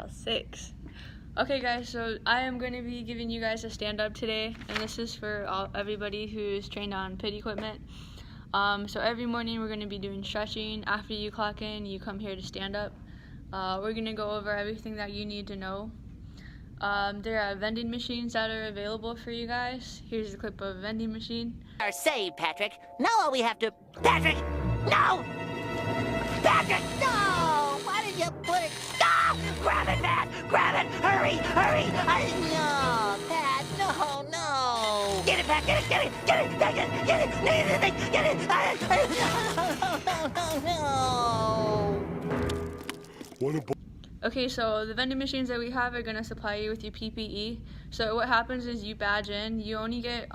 Trial 6. Okay guys, so I am going to be giving you guys a stand-up today, and this is for everybody who's trained on pit equipment. So every morning we're going to be doing stretching. After you clock in, you come here to stand up. We're going to go over everything that you need to know. There are vending machines that are available for you guys. Here's a clip of a vending machine. Are saved, Patrick. Now all we have to... Patrick! No! Patrick, no! Why did you put it... Stop! Grab it, Pat! Grab it! Hurry! Hurry! No! Pat, no, no! Get it, Pat! Get it! Get it! Get it! Get it! Get it! Get it! Get it! No! What about... Okay, so the vending machines that we have are going to supply you with your PPE. So what happens is you badge in. You only get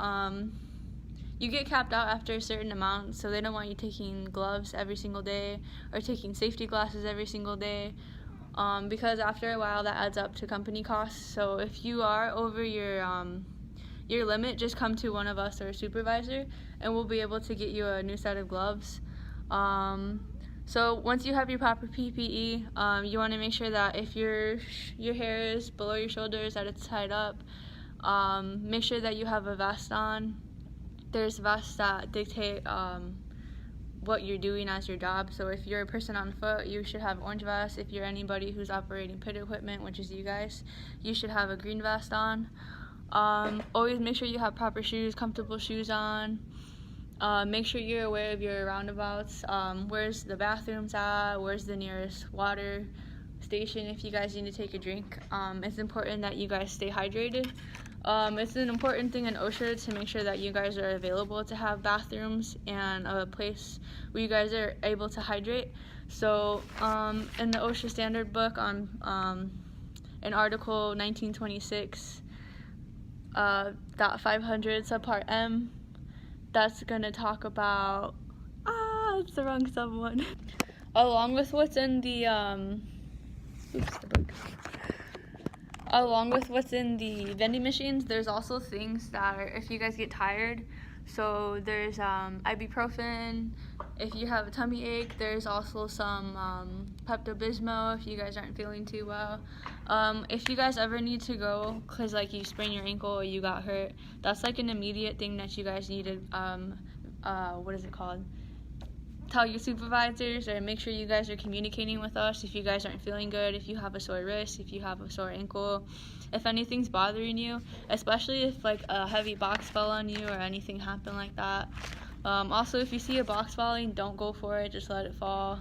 you get capped out after a certain amount, so they don't want you taking gloves every single day or taking safety glasses every single day, because after a while that adds up to company costs. So if you are over your limit, just come to one of us or a supervisor, and we'll be able to get you a new set of gloves. So once you have your proper PPE, you want to make sure that if your hair is below your shoulders, that it's tied up. Make sure that you have a vest on. There's vests that dictate what you're doing as your job. So if you're a person on foot, you should have orange vest. If you're anybody who's operating pit equipment, which is you guys, you should have a green vest on. Always make sure you have proper shoes, comfortable shoes on. Make sure you're aware of your roundabouts. Where's the bathrooms at? Where's the nearest water station if you guys need to take a drink? It's important that you guys stay hydrated. It's an important thing in OSHA to make sure that you guys are available to have bathrooms and a place where you guys are able to hydrate. So in the OSHA standard book on in Article 1926, .500 subpart M, that's gonna talk about, it's the wrong sub one. Along with what's in the, along with what's in the vending machines, there's also things that are, if you guys get tired, so there's ibuprofen. If you have a tummy ache, there's also some Pepto-Bismol if you guys aren't feeling too well. If you guys ever need to go because like you sprained your ankle or you got hurt, that's like an immediate thing that you guys need to, what is it called? Tell your supervisors, or make sure you guys are communicating with us if you guys aren't feeling good, if you have a sore wrist, if you have a sore ankle, if anything's bothering you, especially if like a heavy box fell on you or anything happened like that. Also, if you see a box falling, don't go for it, just let it fall.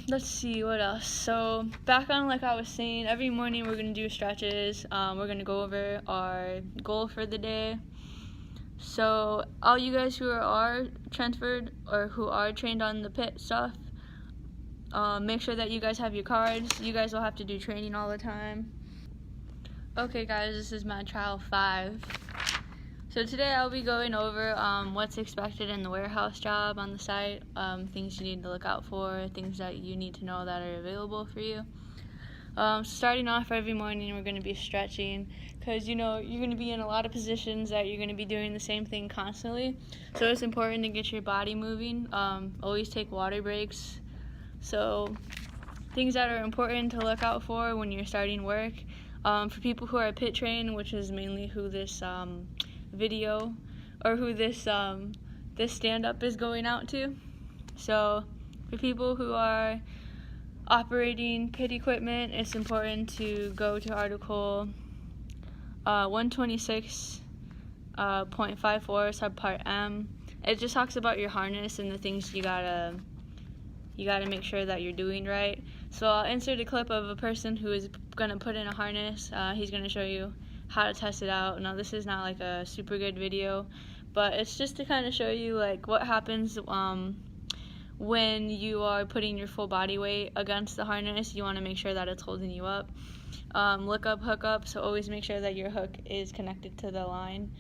Let's see what else. So back on, like I was saying, every morning we're gonna do stretches. We're gonna go over our goal for the day. So all you guys who are transferred or who are trained on the pit stuff, make sure that you guys have your cards. You guys will have to do training all the time. Okay guys, this is my trial 5. So today I'll be going over what's expected in the warehouse job on the site, things you need to look out for, things that you need to know that are available for you. Starting off every morning, we're going to be stretching because, you know, you're going to be in a lot of positions that you're going to be doing the same thing constantly. So it's important to get your body moving. Always take water breaks. So things that are important to look out for when you're starting work. For people who are pit trained, which is mainly who this video or who this this stand-up is going out to. So for people who are operating pit equipment, it's important to go to Article 126.54 subpart M. It just talks about your harness and the things you gotta make sure that you're doing right. So I'll insert a clip of a person who is gonna put in a harness. He's gonna show you how to test it out. Now this is not like a super good video, but it's just to kind of show you like what happens when you are putting your full body weight against the harness. You want to make sure that it's holding you up. Look up, hook up, so always make sure that your hook is connected to the line.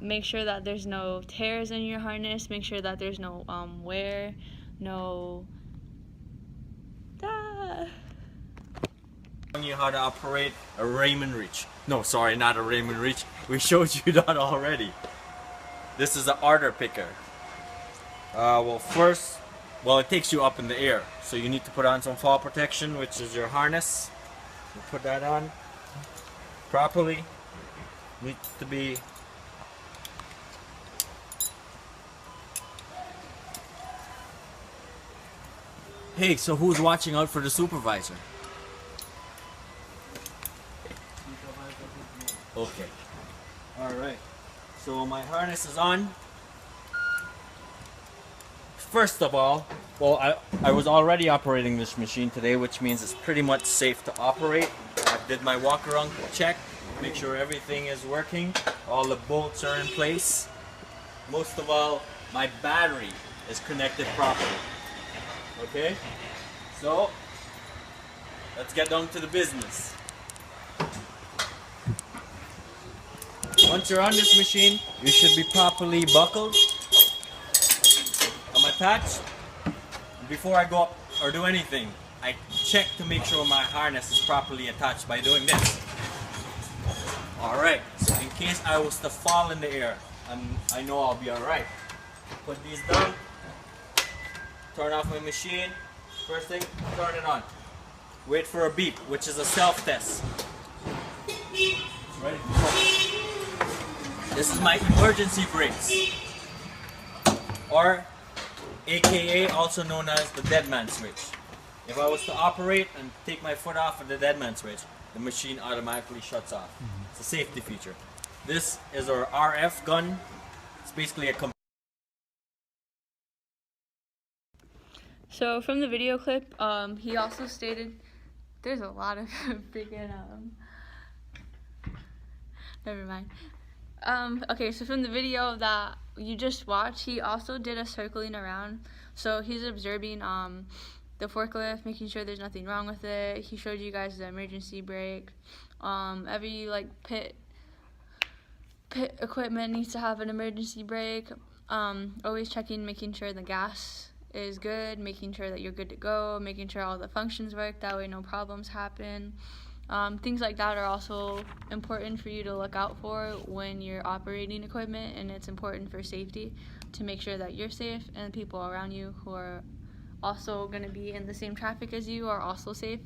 Make sure that there's no tears in your harness. Make sure that there's no wear, no... You how to operate a Raymond Reach. No, sorry, not a Raymond Reach. We showed you that already. This is an arter picker. Well, first, it takes you up in the air. So you need to put on some fall protection, which is your harness. You put that on properly. Needs to be Hey, so who's watching out for the supervisor? Okay. Alright. So my harness is on. First of all, well, I was already operating this machine today, which means it's pretty much safe to operate. I did my walk around check, make sure everything is working, all the bolts are in place. Most of all, my battery is connected properly. Okay? So, let's get down to the business. Once you're on this machine, you should be properly buckled. I'm attached. Before I go up or do anything, I check to make sure my harness is properly attached by doing this. Alright, so in case I was to fall in the air, I know I'll be alright. Put these down, turn off my machine, first thing, turn it on. Wait for a beep, which is a self-test. Ready? This is my emergency brakes, or AKA also known as the dead man switch. If I was to operate and take my foot off of the dead man switch, the machine automatically shuts off. It's a safety feature. This is our RF gun. It's basically a So from the video clip, he also stated, there's a lot of freaking, never mind. Okay, so from the video that you just watched, he also did a circling around. So he's observing the forklift, making sure there's nothing wrong with it. He showed you guys the emergency brake. Every like pit equipment needs to have an emergency brake. Always checking, making sure the gas is good, making sure that you're good to go, making sure all the functions work, that way no problems happen. Things like that are also important for you to look out for when you're operating equipment, and it's important for safety to make sure that you're safe and the people around you who are also going to be in the same traffic as you are also safe.